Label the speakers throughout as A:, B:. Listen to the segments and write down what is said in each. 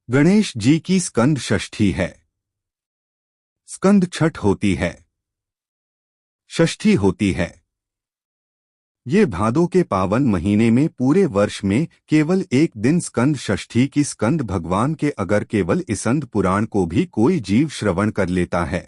A: गणेश जी की स्कंद षष्ठी है। स्कंद छठ होती है, षष्ठी होती है। ये भादों के पावन महीने में पूरे वर्ष में केवल एक दिन स्कंद षष्ठी की स्कंद भगवान के अगर केवल स्कंद पुराण को भी कोई जीव श्रवण कर लेता है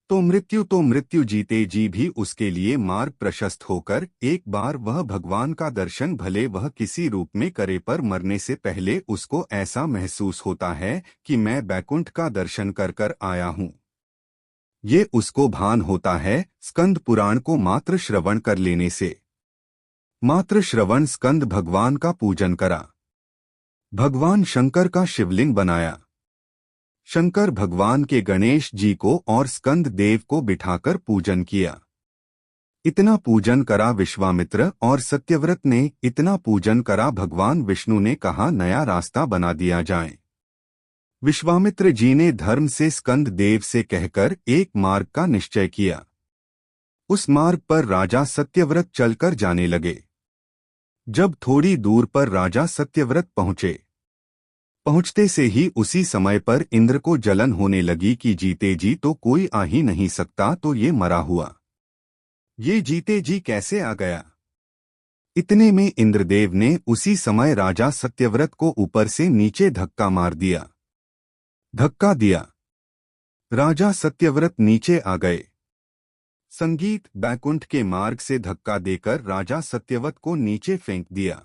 A: तो मृत्यु जीते जी भी उसके लिए मार्ग प्रशस्त होकर एक बार वह भगवान का दर्शन भले वह किसी रूप में करे पर मरने से पहले उसको ऐसा महसूस होता है कि मैं बैकुंठ का दर्शन कर कर आया हूँ। ये उसको भान होता है स्कंद पुराण को मात्र श्रवण कर लेने से। मात्र श्रवण स्कंद भगवान का पूजन करा। भगवान शंकर का शिवलिंग बनाया। शंकर भगवान के गणेश जी को और स्कंद देव को बिठाकर पूजन किया। इतना पूजन करा विश्वामित्र और सत्यव्रत ने, इतना पूजन करा भगवान विष्णु ने कहा नया रास्ता बना दिया जाए। विश्वामित्र जी ने धर्म से स्कंद देव से कहकर एक मार्ग का निश्चय किया। उस मार्ग पर राजा सत्यव्रत चलकर जाने लगे। जब थोड़ी दूर पर राजा सत्यव्रत पहुंचते से ही उसी समय पर इंद्र को जलन होने लगी कि जीते जी तो कोई आ ही नहीं सकता, तो ये मरा हुआ ये जीते जी कैसे आ गया। इतने में इंद्रदेव ने उसी समय राजा सत्यव्रत को ऊपर से नीचे धक्का मार दिया। धक्का दिया, राजा सत्यव्रत नीचे आ गए। संगीत बैकुंठ के मार्ग से धक्का देकर राजा सत्यव्रत को नीचे फेंक दिया।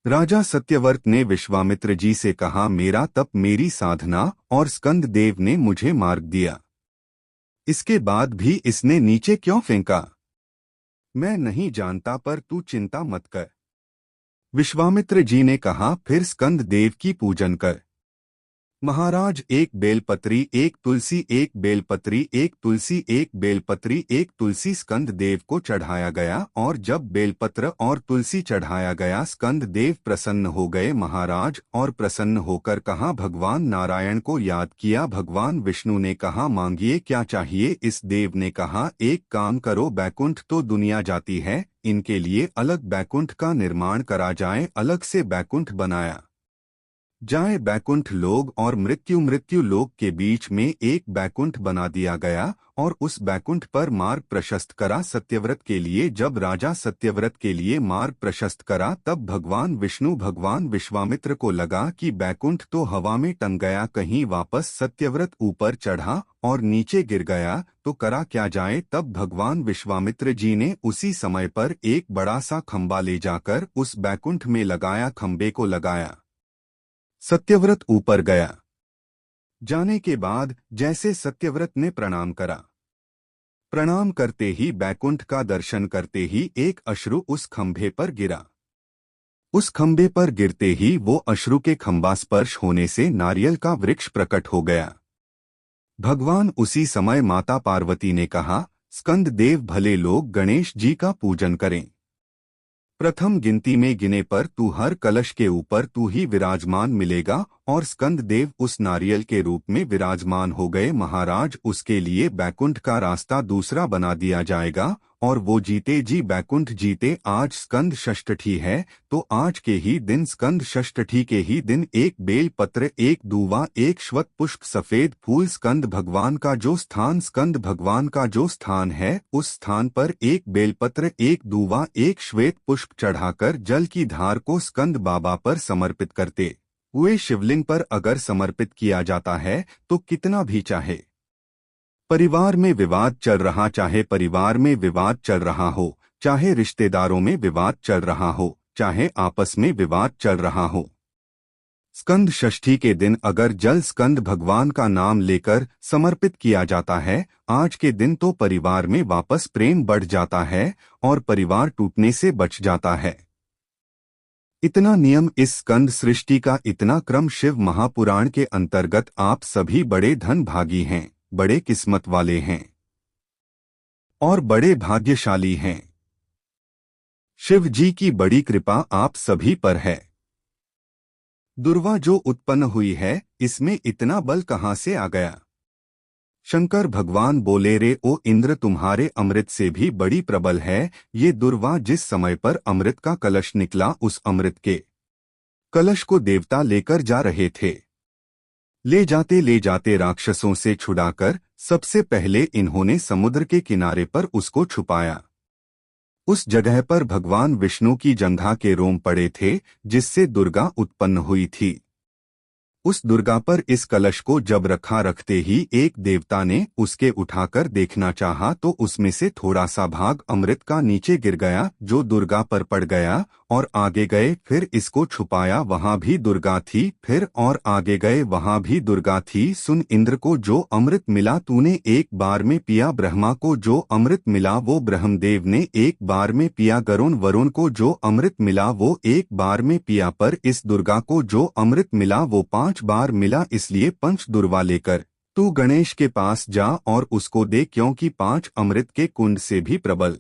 A: राजा सत्यव्रत ने विश्वामित्र जी से कहा मेरा तप, मेरी साधना और स्कंद देव ने मुझे मार्ग दिया, इसके बाद भी इसने नीचे क्यों फेंका, मैं नहीं जानता, पर तू चिंता मत कर। विश्वामित्र जी ने कहा फिर स्कंद देव की पूजन कर। महाराज एक बेलपत्री एक तुलसी, एक बेलपत्री एक तुलसी, एक बेलपत्री एक तुलसी स्कंद देव को चढ़ाया गया। और जब बेलपत्र और तुलसी चढ़ाया गया स्कंद देव प्रसन्न हो गए महाराज, और प्रसन्न होकर कहा भगवान नारायण को याद किया। भगवान विष्णु ने कहा मांगिए क्या चाहिए। इस देव ने कहा एक काम करो, बैकुंठ तो दुनिया जाती है, इनके लिए अलग बैकुंठ का निर्माण करा जाए। अलग से बैकुंठ बनाया जाए। बैकुंठ लोक और मृत्यु लोक के बीच में एक बैकुंठ बना दिया गया और उस बैकुंठ पर मार्ग प्रशस्त करा सत्यव्रत के लिए। जब राजा सत्यव्रत के लिए मार्ग प्रशस्त करा तब भगवान विश्वामित्र को लगा कि बैकुंठ तो हवा में टंग गया, कहीं वापस सत्यव्रत ऊपर चढ़ा और नीचे गिर गया तो करा क्या जाए। तब भगवान विश्वामित्र जी ने उसी समय पर एक बड़ा सा खंबा ले जाकर उस बैकुंठ में लगाया। खंबे को लगाया, सत्यव्रत ऊपर गया। जाने के बाद जैसे सत्यव्रत ने प्रणाम करा, प्रणाम करते ही बैकुंठ का दर्शन करते ही एक अश्रु उस खंभे पर गिरा। उस खंभे पर गिरते ही वो अश्रु के खंबा स्पर्श होने से नारियल का वृक्ष प्रकट हो गया। भगवान उसी समय माता पार्वती ने कहा स्कंद देव भले लोग गणेश जी का पूजन करें। प्रथम गिनती में गिने पर तू हर कलश के ऊपर तू ही विराजमान मिलेगा। और स्कंद देव उस नारियल के रूप में विराजमान हो गए। महाराज उसके लिए बैकुंठ का रास्ता दूसरा बना दिया जाएगा और वो जीते जी बैकुंठ जीते। आज स्कंद षष्ठी है तो आज के ही दिन, स्कंद षष्ठी के ही दिन एक बेल पत्र, एक दूवा, एक श्वेत पुष्प, सफेद फूल, स्कंद भगवान का जो स्थान, स्कंद भगवान का जो स्थान है उस स्थान पर एक बेलपत्र, एक दूवा, एक श्वेत पुष्प चढ़ाकर जल की धार को स्कंद बाबा पर समर्पित करते हुए शिवलिंग पर अगर समर्पित किया जाता है तो कितना भी चाहे परिवार में विवाद चल रहा, चाहे परिवार में विवाद चल रहा हो, चाहे रिश्तेदारों में विवाद चल रहा हो, चाहे आपस में विवाद चल रहा हो, स्कंद षष्ठी के दिन अगर जल स्कंद भगवान का नाम लेकर समर्पित किया जाता है आज के दिन तो परिवार में वापस प्रेम बढ़ जाता है और परिवार टूटने से बच जाता है। इतना नियम इस स्कंद सृष्टि का, इतना क्रम शिव महापुराण के अंतर्गत आप सभी बड़े धन भागी हैं, बड़े किस्मत वाले हैं और बड़े भाग्यशाली हैं। शिव जी की बड़ी कृपा आप सभी पर है। दुर्वा जो उत्पन्न हुई है इसमें इतना बल कहाँ से आ गया। शंकर भगवान बोले रे ओ इंद्र तुम्हारे अमृत से भी बड़ी प्रबल है ये दुर्वा। जिस समय पर अमृत का कलश निकला उस अमृत के कलश को देवता लेकर जा रहे थे। ले जाते राक्षसों से छुड़ाकर सबसे पहले इन्होंने समुद्र के किनारे पर उसको छुपाया। उस जगह पर भगवान विष्णु की जंघा के रोम पड़े थे, जिससे दुर्गा उत्पन्न हुई थी। उस दुर्गा पर इस कलश को जब रखते ही एक देवता ने उसके उठाकर देखना चाहा तो उसमें से थोड़ा सा भाग अमृत का नीचे गिर गया, जो दुर्गा पर पड़ गया। और आगे गए, फिर इसको छुपाया, वहां भी दुर्गा थी। फिर और आगे गए, वहां भी दुर्गा थी। सुन, इंद्र को जो अमृत मिला तूने एक बार में पिया, ब्रह्मा को जो अमृत मिला वो ब्रह्मदेव ने एक बार में पिया, वरुण को जो अमृत मिला वो एक बार में पिया, पर इस दुर्गा को जो अमृत मिला वो 5 बार मिला। इसलिए पंच दुर्वा लेकर तू गणेश के पास जा और उसको दे, क्योंकि 5 अमृत के कुंड से भी प्रबल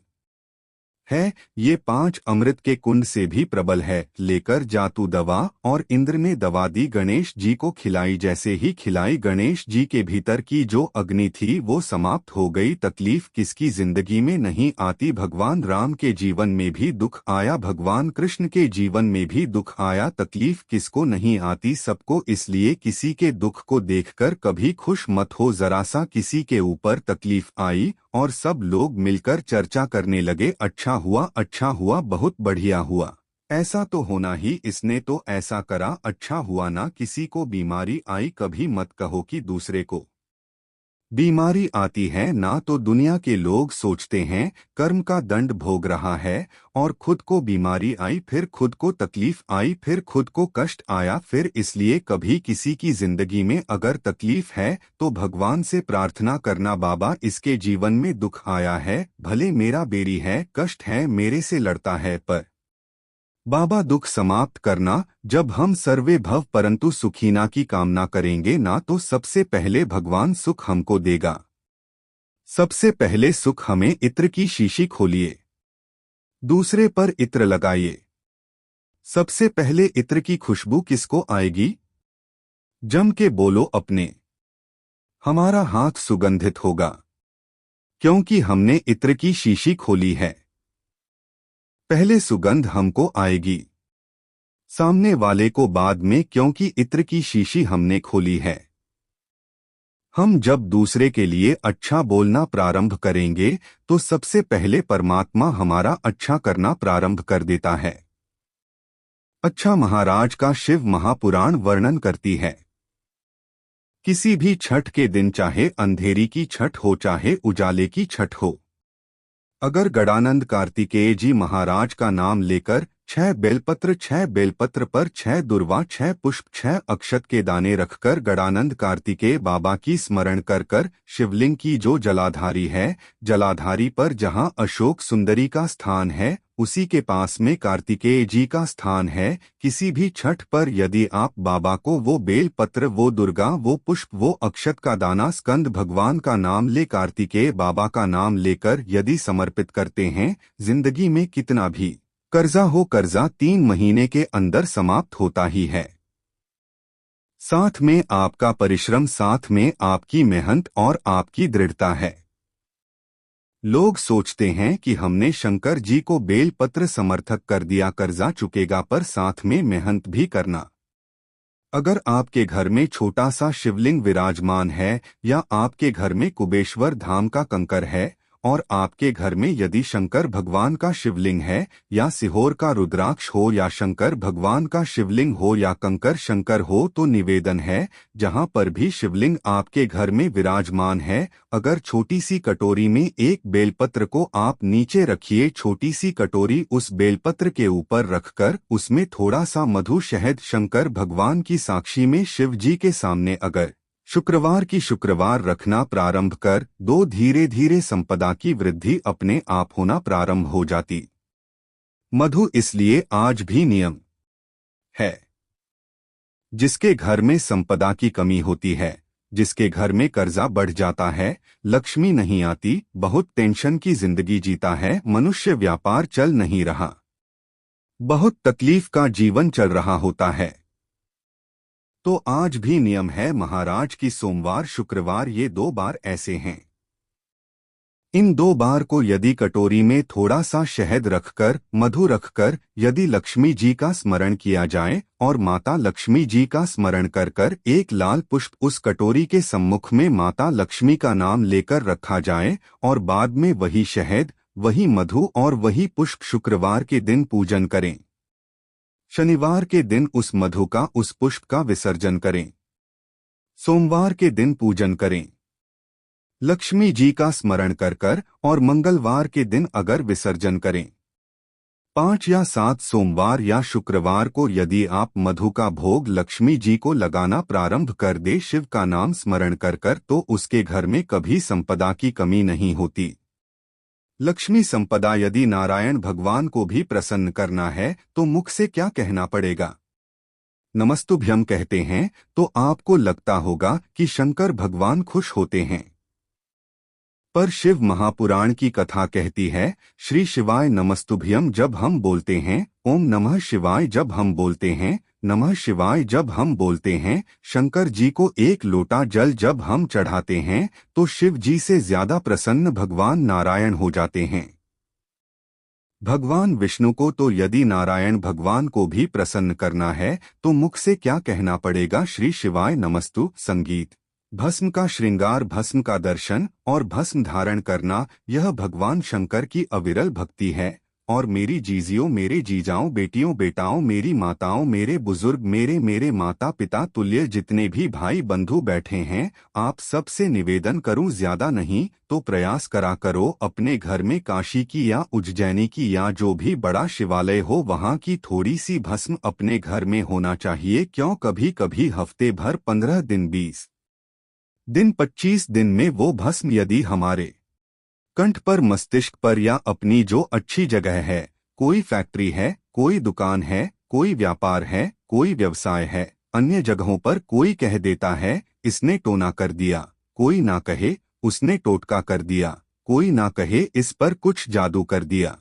A: है। ये 5 अमृत के कुंड से भी प्रबल है। लेकर जा तू दवा। और इंद्र ने दवा दी, गणेश जी को खिलाई। जैसे ही खिलाई, गणेश जी के भीतर की जो अग्नि थी वो समाप्त हो गई। तकलीफ किसकी जिंदगी में नहीं आती? भगवान राम के जीवन में भी दुख आया, भगवान कृष्ण के जीवन में भी दुख आया। तकलीफ किसको नहीं आती? सबको। इसलिए किसी के दुख को देखकर कभी खुश मत हो। जरा सा किसी के ऊपर तकलीफ आई और सब लोग मिलकर चर्चा करने लगे, अच्छा हुआ, बहुत बढ़िया हुआ, ऐसा तो होना ही, इसने तो ऐसा करा, अच्छा हुआ ना किसी को बीमारी आई। कभी मत कहो कि दूसरे को बीमारी आती है ना, तो दुनिया के लोग सोचते हैं कर्म का दंड भोग रहा है। और खुद को बीमारी आई, फिर खुद को तकलीफ आई, फिर खुद को कष्ट आया। फिर इसलिए कभी किसी की जिंदगी में अगर तकलीफ है तो भगवान से प्रार्थना करना, बाबा इसके जीवन में दुख आया है, भले मेरा बेरी है, कष्ट है, मेरे से लड़ता है, पर बाबा दुख समाप्त करना। जब हम सर्वे भव परंतु सुखीना की कामना करेंगे ना, तो सबसे पहले भगवान सुख हमको देगा। सबसे पहले सुख हमें इत्र की शीशी खोलिए, दूसरे पर इत्र लगाइए। सबसे पहले इत्र की खुशबू किसको आएगी? जम के बोलो अपने, हमारा हाथ सुगंधित होगा, क्योंकि हमने इत्र की शीशी खोली है। पहले सुगंध हमको आएगी, सामने वाले को बाद में, क्योंकि इत्र की शीशी हमने खोली है। हम जब दूसरे के लिए अच्छा बोलना प्रारंभ करेंगे तो सबसे पहले परमात्मा हमारा अच्छा करना प्रारंभ कर देता है। अच्छा महाराज का शिव महापुराण वर्णन करती है। किसी भी छठ के दिन, चाहे अंधेरी की छठ हो चाहे उजाले की छठ हो, अगर गणानंद कार्तिकेय जी महाराज का नाम लेकर 6 बेलपत्र पर 6 दुर्वा, 6 पुष्प, 6 अक्षत के दाने रखकर गणानंद कार्तिकेय बाबा की स्मरण कर शिवलिंग की जो जलाधारी है, जलाधारी पर जहां अशोक सुंदरी का स्थान है, उसी के पास में कार्तिकेय जी का स्थान है। किसी भी छठ पर यदि आप बाबा को वो बेल पत्र, वो दुर्गा, वो पुष्प, वो अक्षत का दाना, स्कंद भगवान का नाम ले, कार्तिकेय बाबा का नाम लेकर यदि समर्पित करते हैं, जिंदगी में कितना भी कर्जा हो, कर्जा 3 महीने के अंदर समाप्त होता ही है। साथ में आपका परिश्रम, साथ में आपकी मेहनत और आपकी दृढ़ता है। लोग सोचते हैं कि हमने शंकर जी को बेल पत्र समर्थक कर दिया, कर्जा चुकेगा, पर साथ में मेहनत भी करना। अगर आपके घर में छोटा सा शिवलिंग विराजमान है, या आपके घर में कुबेश्वर धाम का कंकर है, और आपके घर में यदि शंकर भगवान का शिवलिंग है, या सिहोर का रुद्राक्ष हो, या शंकर भगवान का शिवलिंग हो, या कंकर शंकर हो, तो निवेदन है, जहां पर भी शिवलिंग आपके घर में विराजमान है, अगर छोटी सी कटोरी में एक बेलपत्र को आप नीचे रखिए, छोटी सी कटोरी उस बेलपत्र के ऊपर रखकर उसमें थोड़ा सा मधु, शहद, शंकर भगवान की साक्षी में शिव जी के सामने अगर शुक्रवार की शुक्रवार रखना प्रारंभ कर दो, धीरे धीरे संपदा की वृद्धि अपने आप होना प्रारंभ हो जाती। मधु इसलिए आज भी नियम है। जिसके घर में संपदा की कमी होती है, जिसके घर में कर्जा बढ़ जाता है, लक्ष्मी नहीं आती, बहुत टेंशन की जिंदगी जीता है, मनुष्य व्यापार चल नहीं रहा, बहुत तकलीफ का जीवन चल रहा होता है, तो आज भी नियम है महाराज की सोमवार शुक्रवार ये 2 बार ऐसे हैं। इन 2 बार को यदि कटोरी में थोड़ा सा शहद रखकर, मधु रखकर यदि लक्ष्मी जी का स्मरण किया जाए और माता लक्ष्मी जी का स्मरण कर कर एक लाल पुष्प उस कटोरी के सम्मुख में माता लक्ष्मी का नाम लेकर रखा जाए और बाद में वही शहद, वही मधु और वही पुष्प शुक्रवार के दिन पूजन करें। शनिवार के दिन उस मधु का, उस पुष्प का विसर्जन करें। सोमवार के दिन पूजन करें लक्ष्मी जी का स्मरण कर कर और मंगलवार के दिन अगर विसर्जन करें। 5 या 7 सोमवार या शुक्रवार को यदि आप मधु का भोग लक्ष्मी जी को लगाना प्रारंभ कर दे शिव का नाम स्मरण कर कर तो उसके घर में कभी संपदा की कमी नहीं होती। लक्ष्मी संपदा यदि नारायण भगवान को भी प्रसन्न करना है तो मुख से क्या कहना पड़ेगा? नमस्तुभ्यम कहते हैं तो आपको लगता होगा कि शंकर भगवान खुश होते हैं। पर शिव महापुराण की कथा कहती है श्री शिवाय नमस्तुभ्यम जब हम बोलते हैं, ओम नमः शिवाय जब हम बोलते हैं, नमः शिवाय जब हम बोलते हैं, शंकर जी को एक लोटा जल जब हम चढ़ाते हैं तो शिव जी से ज्यादा प्रसन्न भगवान नारायण हो जाते हैं। भगवान विष्णु को तो यदि नारायण भगवान को भी प्रसन्न करना है तो मुख से क्या कहना पड़ेगा? श्री शिवाय नमस्तु। संगीत, भस्म का श्रृंगार, भस्म का दर्शन और भस्म धारण करना, यह भगवान शंकर की अविरल भक्ति है। और मेरी जीजियों, मेरे जीजाओं, बेटियों बेटाओं, मेरी माताओं, मेरे बुजुर्ग, मेरे माता पिता तुल्य जितने भी भाई बंधु बैठे हैं, आप सबसे निवेदन करूं, ज्यादा नहीं तो प्रयास करा करो अपने घर में काशी की या उज्जैनी की या जो भी बड़ा शिवालय हो वहां की थोड़ी सी भस्म अपने घर में होना चाहिए। क्यों, कभी कभी हफ्ते भर, 15 दिन, 20 दिन, 25 दिन में वो भस्म यदि हमारे कंठ पर, मस्तिष्क पर या अपनी जो अच्छी जगह है, कोई फैक्ट्री है, कोई दुकान है, कोई व्यापार है, कोई व्यवसाय है, अन्य जगहों पर कोई कह देता है इसने टोना कर दिया, कोई ना कहे उसने टोटका कर दिया, कोई ना कहे इस पर कुछ जादू कर दिया।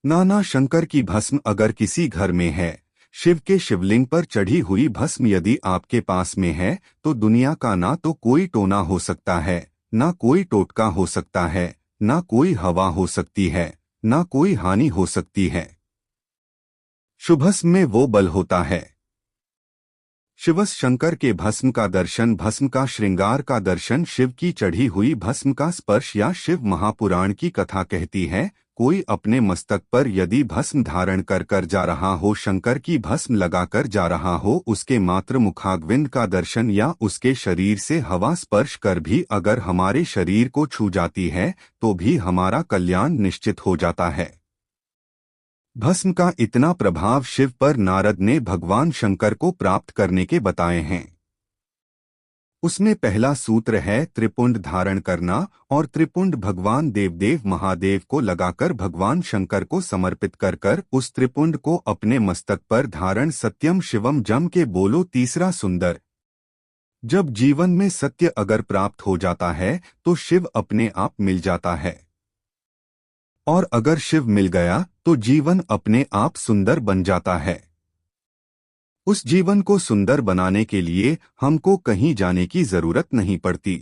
A: नाना शंकर की भस्म अगर किसी घर में है, शिव के शिवलिंग पर चढ़ी हुई भस्म यदि आपके पास में है तो दुनिया का ना तो कोई टोना हो सकता है, ना कोई टोटका हो सकता है, ना कोई हवा हो सकती है, ना कोई हानि हो सकती है। शुभस्म में वो बल होता है। शिवस शंकर के भस्म का दर्शन, भस्म का श्रृंगार का दर्शन, शिव की चढ़ी हुई भस्म का स्पर्श या शिव महापुराण की कथा कहती है कोई अपने मस्तक पर यदि भस्म धारण कर कर जा रहा हो, शंकर की भस्म लगाकर जा रहा हो, उसके मात्र मुखाग्विंद का दर्शन या उसके शरीर से हवा स्पर्श कर भी अगर हमारे शरीर को छू जाती है तो भी हमारा कल्याण निश्चित हो जाता है। भस्म का इतना प्रभाव शिव पर नारद ने भगवान शंकर को प्राप्त करने के बताए हैं। उसमें पहला सूत्र है त्रिपुंड धारण करना और त्रिपुंड भगवान देवदेव महादेव को लगाकर भगवान शंकर को समर्पित कर कर उस त्रिपुंड को अपने मस्तक पर धारण। सत्यम शिवम जम के बोलो। तीसरा सुंदर, जब जीवन में सत्य अगर प्राप्त हो जाता है तो शिव अपने आप मिल जाता है, और अगर शिव मिल गया तो जीवन अपने आप सुंदर बन जाता है। उस जीवन को सुंदर बनाने के लिए हमको कहीं जाने की जरूरत नहीं पड़ती।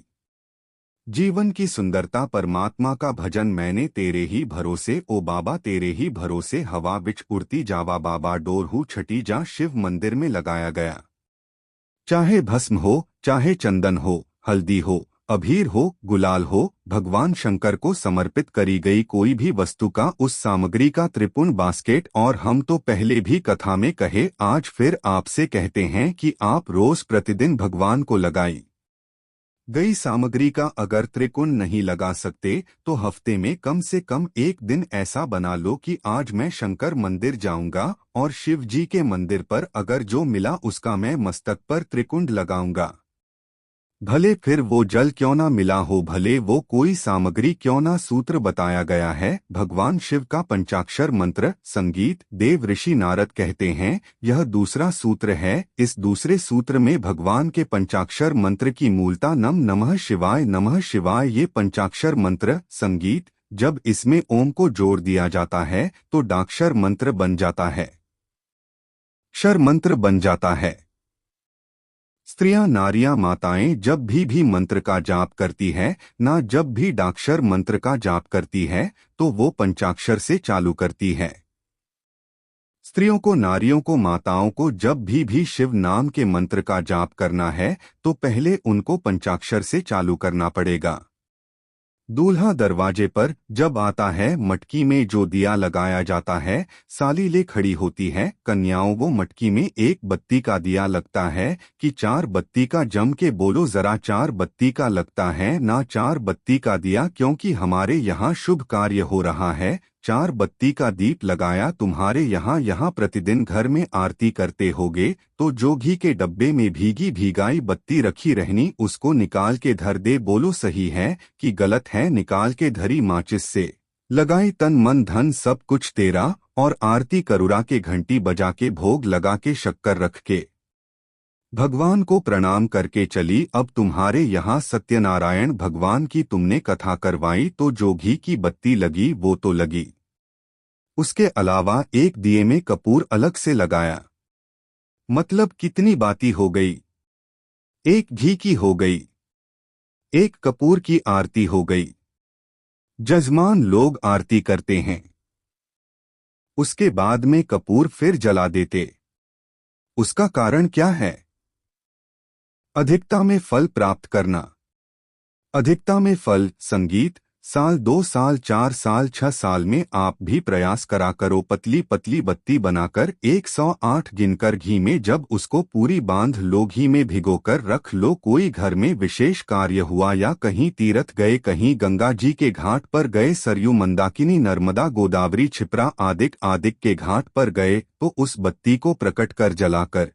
A: जीवन की सुंदरता परमात्मा का भजन। मैंने तेरे ही भरोसे ओ बाबा, तेरे ही भरोसे हवा बिच उड़ती जावा बाबा, डोरहू छठी जा शिव मंदिर में लगाया गया। चाहे भस्म हो, चाहे चंदन हो, हल्दी हो, अबीर हो, गुलाल हो, भगवान शंकर को समर्पित करी गई कोई भी वस्तु का, उस सामग्री का त्रिपुंड बास्केट। और हम तो पहले भी कथा में कहे, आज फिर आपसे कहते हैं कि आप रोज प्रतिदिन भगवान को लगाई गई सामग्री का अगर त्रिकुंड नहीं लगा सकते तो हफ्ते में कम से कम एक दिन ऐसा बना लो कि आज मैं शंकर मंदिर जाऊंगा और शिव जी के मंदिर पर अगर जो मिला उसका मैं मस्तक पर त्रिकुंड लगाऊंगा। भले फिर वो जल क्यों ना मिला हो, भले वो कोई सामग्री क्यों ना। सूत्र बताया गया है भगवान शिव का पंचाक्षर मंत्र। संगीत, देव ऋषि नारद कहते हैं यह दूसरा सूत्र है। इस दूसरे सूत्र में भगवान के पंचाक्षर मंत्र की मूलता नम नमः शिवाय, नमः शिवाय ये पंचाक्षर मंत्र। संगीत, जब इसमें ओम को जोड़ दिया जाता है तो डाक्षर मंत्र बन जाता है, क्षर मंत्र बन जाता है। स्त्रियां, नारियां, माताएं जब भी मंत्र का जाप करती है, ना जब भी डाक्षर मंत्र का जाप करती है, तो वो पंचाक्षर से चालू करती है। स्त्रियों को, नारियों को, माताओं को जब भी शिव नाम के मंत्र का जाप करना है, तो पहले उनको पंचाक्षर से चालू करना पड़ेगा। दूल्हा दरवाजे पर जब आता है, मटकी में जो दिया लगाया जाता है, साली ले खड़ी होती है। कन्याओं, वो मटकी में 1 बत्ती का दिया लगता है कि 4 बत्ती का? जम के बोलो जरा, 4 बत्ती का लगता है ना 4 बत्ती का दिया, क्योंकि हमारे यहाँ शुभ कार्य हो रहा है। 4 बत्ती का दीप लगाया तुम्हारे यहाँ प्रतिदिन घर में आरती करते होगे, तो जो घी के डब्बे में भीगी भीगाई बत्ती रखी रहनी, उसको निकाल के धर दे। बोलो सही है कि गलत है? निकाल के धरी माचिस से लगाई, तन मन धन सब कुछ तेरा, और आरती करुरा के घंटी बजा के भोग लगा के शक्कर रख के भगवान को प्रणाम करके चली। अब तुम्हारे यहाँ सत्यनारायण भगवान की तुमने कथा करवाई, तो जो घी की बत्ती लगी वो तो लगी, उसके अलावा एक दिए में कपूर अलग से लगाया। मतलब कितनी बाती हो गई? एक घी की हो गई, एक कपूर की आरती हो गई। जजमान लोग आरती करते हैं, उसके बाद में कपूर फिर जला देते। उसका कारण क्या है? अधिकता में फल प्राप्त करना। अधिकता में फल, संगीत। साल 2 साल 4 साल 6 साल में आप भी प्रयास करा करो, पतली पतली बत्ती बनाकर 108 गिनकर घी में जब उसको पूरी बांध लो, घी में भिगोकर रख लो। कोई घर में विशेष कार्य हुआ या कहीं तीर्थ गए, कहीं गंगा जी के घाट पर गए, सरयू, मंदाकिनी, नर्मदा, गोदावरी, क्षिप्रा आदि के घाट पर गए, तो उस बत्ती को प्रकट कर जलाकर